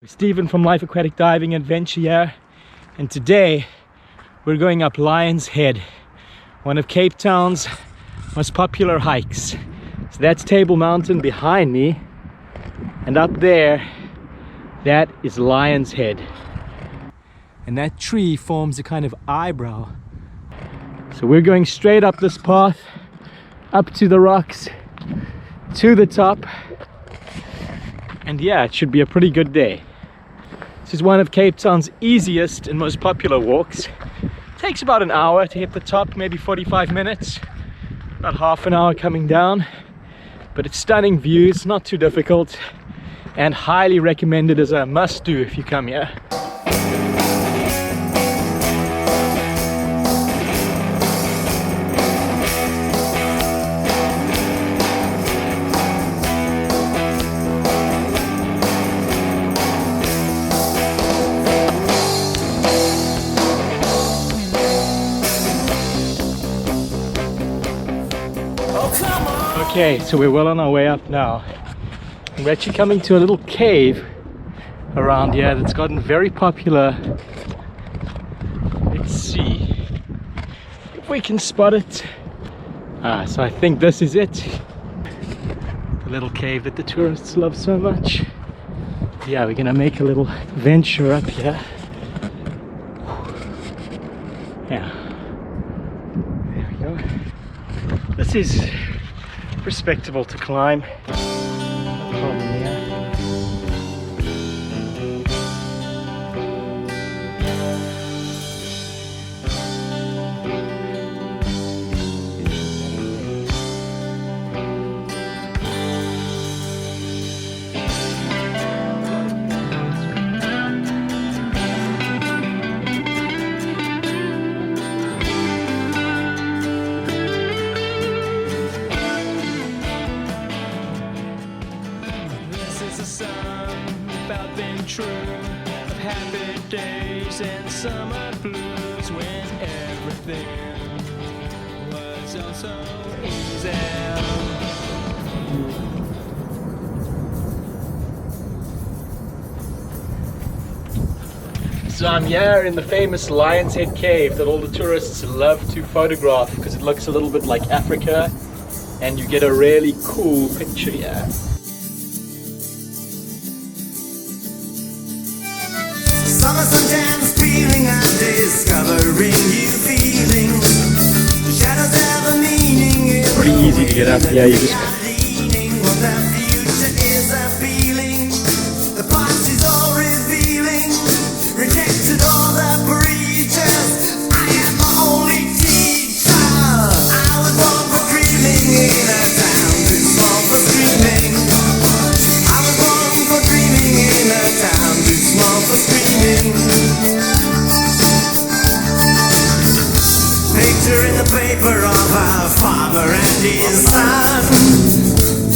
Stephen from Life Aquatic Diving Adventure here, and today we're going up Lion's Head, one of Cape Town's most popular hikes. So that's Table Mountain behind me, and up there that is Lion's Head, and that tree forms a kind of eyebrow. So we're going straight up this path, up to the rocks, to the top, and yeah, it should be a pretty good day. This is one of Cape Town's easiest and most popular walks. It takes about an hour to hit the top, maybe 45 minutes, about half an hour coming down, but it's stunning views, not too difficult, and highly recommended as a must-do if you come here. Okay, so we're well on our way up now. And we're actually coming to a little cave around here that's gotten very popular. Let's see if we can spot it. So I think this is it. The little cave that the tourists love so much. Yeah, we're gonna make a little venture up here. Yeah, there we go. This is respectable to climb. No problem here. True of happy days and summer blues when everything was also easy. So I'm here in the famous Lion's Head cave that all the tourists love to photograph because it looks a little bit like Africa and you get a really cool picture here. Summer sunshine feeling, I'm discovering new feelings. The shadows have a meaning. Pretty easy to get up here. You just what the future is a feeling. The past is all revealing. Rejected all the preachers. I am the only teacher. I was born for dreaming in a town too small for screaming. I was born for dreaming in a town too small for screaming. Picture in the paper of a father and his son.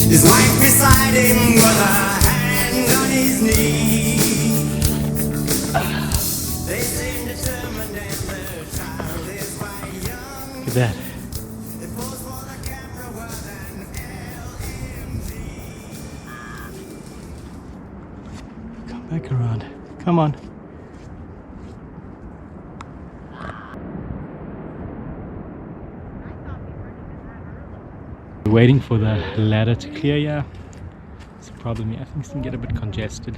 His wife beside him with a hand on his knee. They seem determined and their child is quite young. look at that. They pose for the camera with an LMD. Come back around. Come on. Waiting for the ladder to clear. Yeah, it's a problem here. Things can get a bit congested.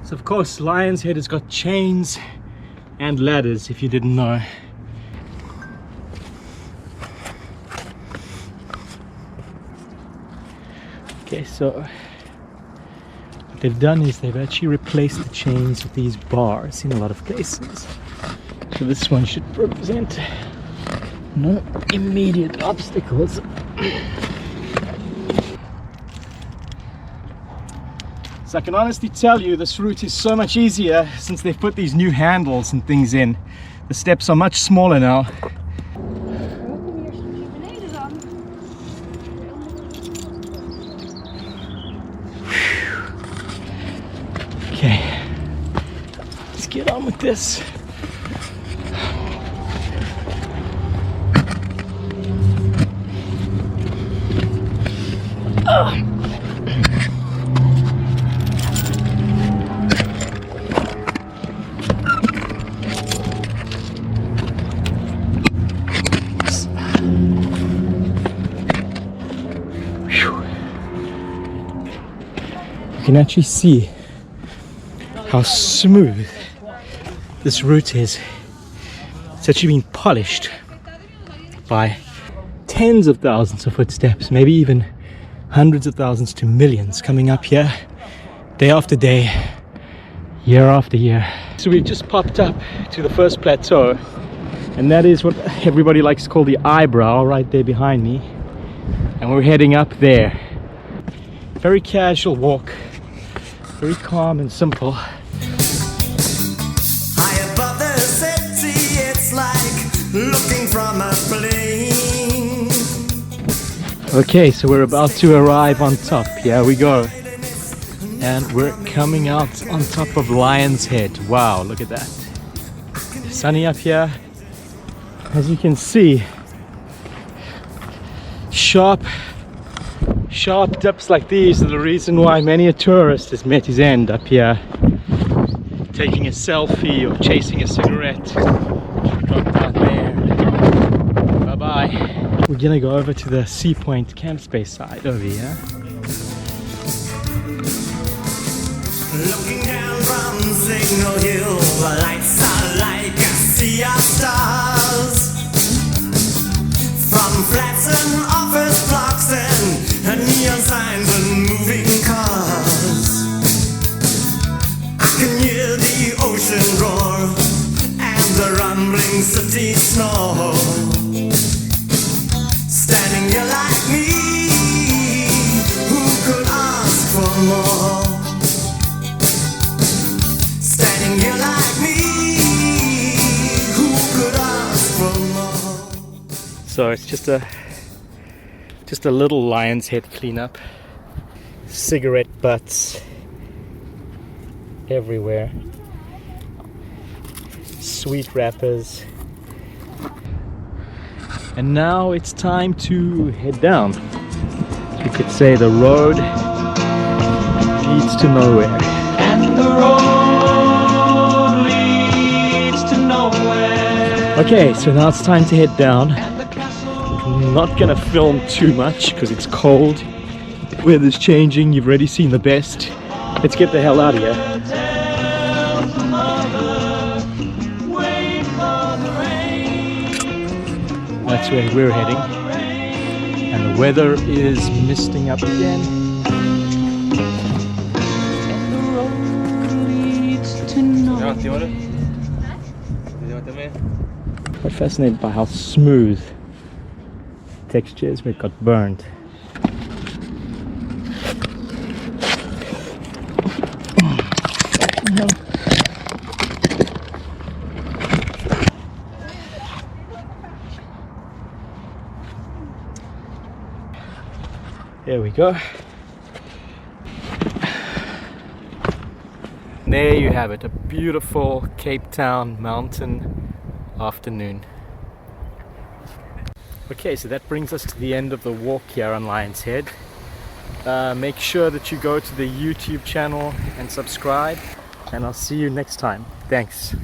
So of course Lion's Head has got chains and ladders, if you didn't know. Okay, so what they've done is they've actually replaced the chains with these bars in a lot of places. So this one should represent no immediate obstacles. So I can honestly tell you this route is so much easier since they've put these new handles and things in. The steps are much smaller now. Okay, let's get on with this. You can actually see how smooth this route is. It's actually been polished by tens of thousands of footsteps, maybe even hundreds of thousands to millions coming up here day after day, year after year. So we've just popped up to the first plateau, and that is what everybody likes to call the eyebrow, right there behind me, and we're heading up there. Very casual walk, very calm and simple. High above the city, it's like looking from a plane. Okay, so we're about to arrive on top. Here we go. And we're coming out on top of Lion's Head. Wow, look at that. Sunny up here. As you can see, sharp dips like these are the reason why many a tourist has met his end up here, taking a selfie or chasing a cigarette. Drop down there. Bye bye. We're gonna go over to the Sea Point camp space side over here. Looking down from Signal Hill, the lights are like a sea of stars. From flats and office blocks and neon signs and moving cars, I can hear the ocean roar and the rumbling city snore. Standing here like me, who could ask for more? Standing here like me, who could ask for more? So it's just a little Lion's Head cleanup. Cigarette butts everywhere. Sweet wrappers. And now it's time to head down. You could say the road leads to nowhere. And the road leads to nowhere. Okay, so now it's time to head down. I'm not gonna film too much because it's cold. Weather's changing, you've already seen the best. Let's get the hell out of here. That's where we're heading. And the weather is misting up again. Quite fascinated by how smooth the texture is where it got burned. There we go. There you have it, a beautiful Cape Town mountain afternoon. Okay, so that brings us to the end of the walk here on Lion's Head. Make sure that you go to the YouTube channel and subscribe, and I'll see you next time. Thanks.